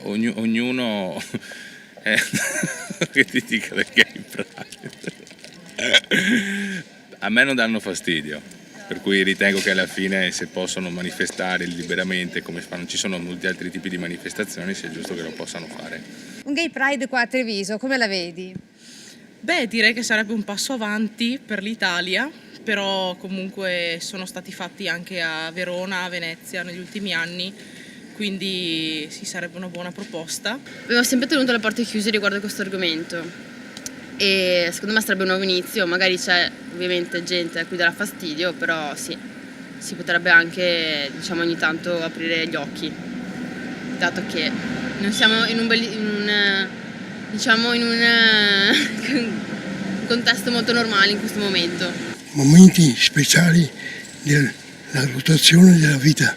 Ognuno che ti dica del gay pride. A me non danno fastidio, per cui ritengo che alla fine, se possono manifestare liberamente come fanno, ci sono molti altri tipi di manifestazioni, sia giusto che lo possano fare. Un gay pride qua a Treviso, come la vedi? Beh, direi che sarebbe un passo avanti per l'Italia, però comunque sono stati fatti anche a Verona, a Venezia negli ultimi anni, quindi sì, sarebbe una buona proposta. Abbiamo sempre tenuto le porte chiuse riguardo a questo argomento e secondo me sarebbe un nuovo inizio, magari c'è ovviamente gente a cui darà fastidio, però sì, si potrebbe anche, diciamo, ogni tanto aprire gli occhi, dato che non siamo in un contesto molto normale in questo momento. Momenti speciali della rotazione della vita,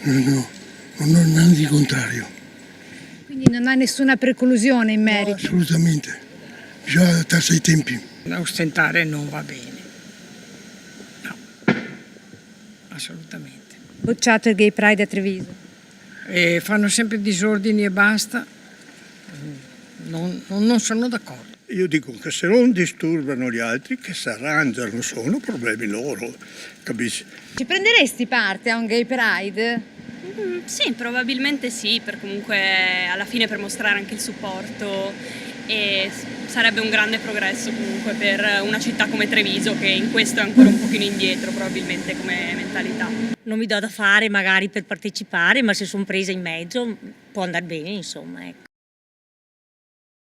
non è di contrario. Quindi non ha nessuna preclusione in merito? No, assolutamente, bisogna adattarsi ai tempi. Ostentare non va bene, no, assolutamente. Bocciato il gay pride a Treviso? E fanno sempre disordini e basta, non sono d'accordo. Io dico che se non disturbano gli altri, che si arrangiano, sono problemi loro, capisci? Ci prenderesti parte a un gay pride? Sì, probabilmente sì, per comunque alla fine per mostrare anche il supporto, e sarebbe un grande progresso comunque per una città come Treviso, che in questo è ancora un pochino indietro probabilmente come mentalità. Non mi do da fare magari per partecipare, ma se sono presa in mezzo può andare bene, insomma, ecco.